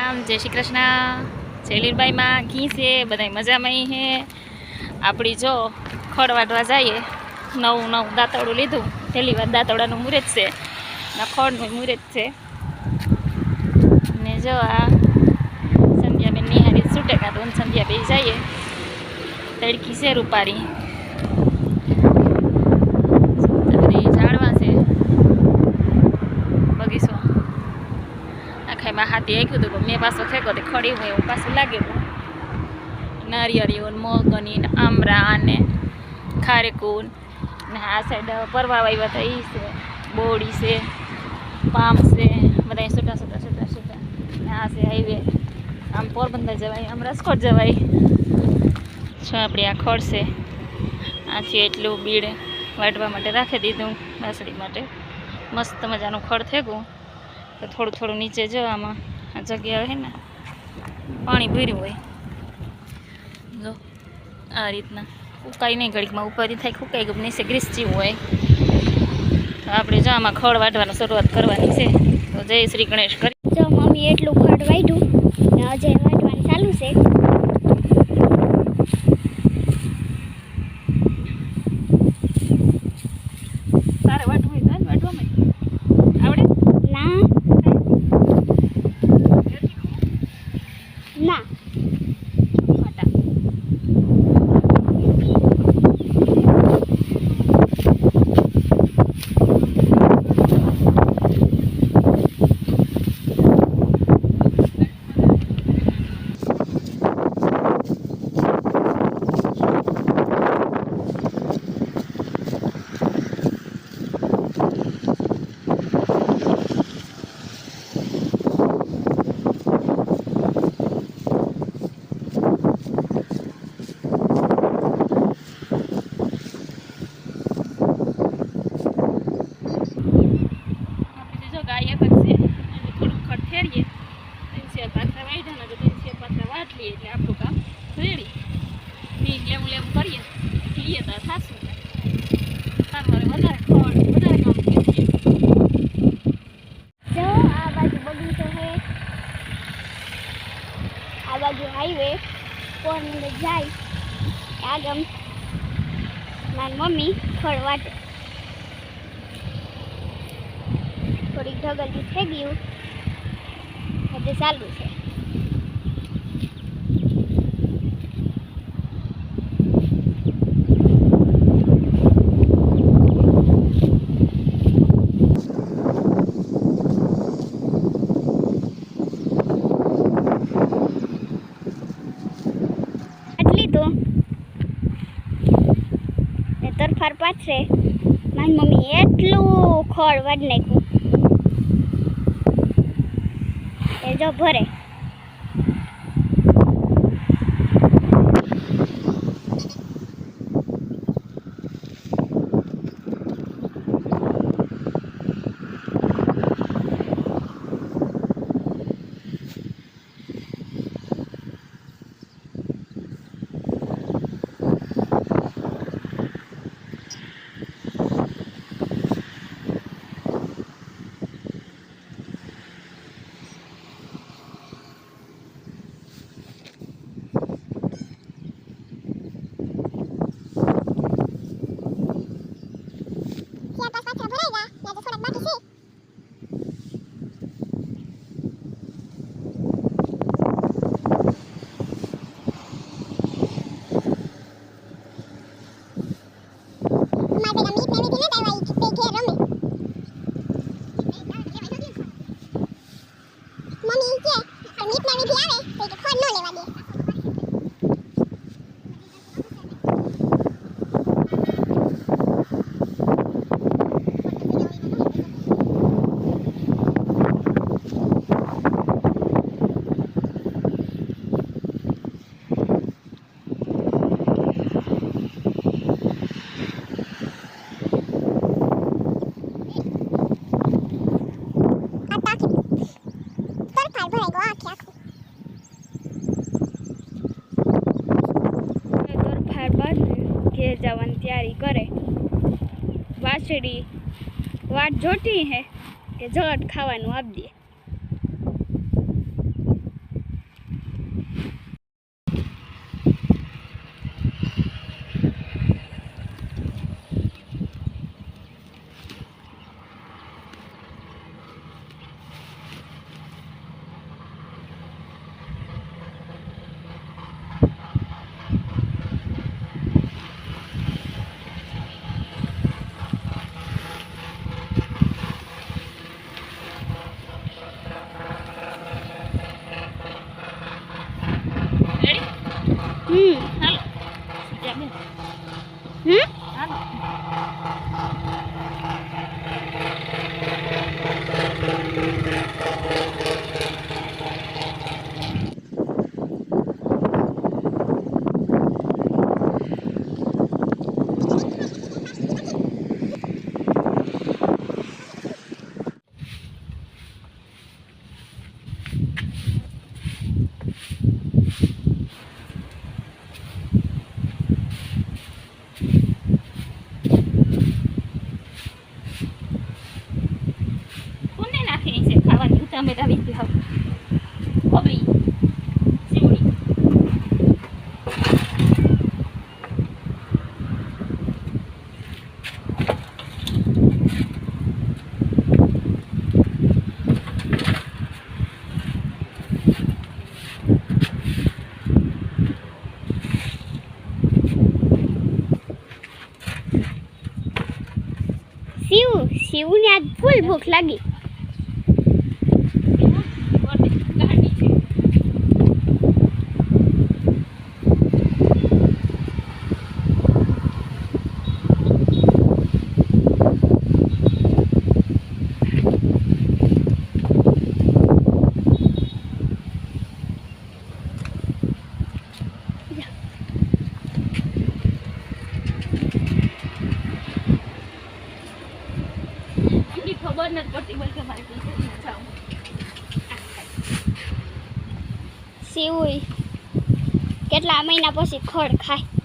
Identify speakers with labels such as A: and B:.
A: રામ, જય શ્રી કૃષ્ણ। જયલીરબાઈ માં ઘી છે, બધા મજામાં હે। આપણી જો ખડ વાટવા જઈએ, નવું દાંતરડું લીધું, પહેલી વાર દાંતરડાનું મુહૂર્ત છે ને ખડનું મુહૂર્ત છે ને જો આ સંધ્યાબેન નિહારી છૂટે કાં તો સંધ્યા બે જઈએ, તડકી છે રૂપારી, બધી ઝાડવા છે, બગીચો આખામાં હાથી આખ્યું હતું, મેં પાછો ફેંકો તો ખડી હોય એવું પાછું લાગેલું। નારિયેળીઓ મગની ને આમરા ને ખારેકું ને આ સાઈડ પરવા આવ્યા હતા, એ છે બોડી છે, પામ છે, બધા છૂટા ને આ છે હાઈવે, આમ પોરબંદર જવાય, આમ રાજકોટ જવાય। છો આપણે આ ખડ છે, આ છે એટલું બીડ વાટવા માટે રાખી દીધું, બાસડી માટે મસ્ત મજાનું ખડ થેગું। તો થોડું થોડું નીચે જો આમાં આ જગ્યા હોય ને પાણી ભર્યું હોય, જો આ રીતના ઉકાઈ નહીં, ઘડીકમાં ઉપર થાય ફૂકાઈ ગયું, નીચે ગ્રીસ જેવું હોય। તો આપણે જો આમાં ખડ વાટવાની શરૂઆત કરવાની છે। તો જય શ્રી ગણેશ કરી
B: જો મમ્મી એટલું ખડ વાઢ્યું ને હજે વાટવાનું ચાલુ છે।
A: તારે વાટવું હોય તો વાટવામાં આવડે
B: ના ના
A: એટલે આપણું કામ રેડી, બી લેવું કરીએ લઈએ તો થાશું, વધારે કામ કરીએ।
B: જો આ બાજુ બગીચો છે, આ બાજુ હાઈવે, પોરબંદર જાય આગમ મારી મમ્મી ખડ વાટે, થોડીક ઢગલથી થઈ ગયું, હજુ ચાલુ છે। તરફાર પાછે મારી મમ્મી એટલું ખડ વાળી નાખ્યું, એ જો ભરે। ઘેર જવાની તૈયારી કરે, વાછડી વાટ જોતી હે કે જટ ખાવાનું આપી દે। આજ ફૂલ ભૂખ લાગી.
A: ગાડી છે. ઈ ખબર નથી પડતી બલકે મારી ટીચર જાઉં.
B: સીવું કેટલા મહિના પછી ખડ ખાય.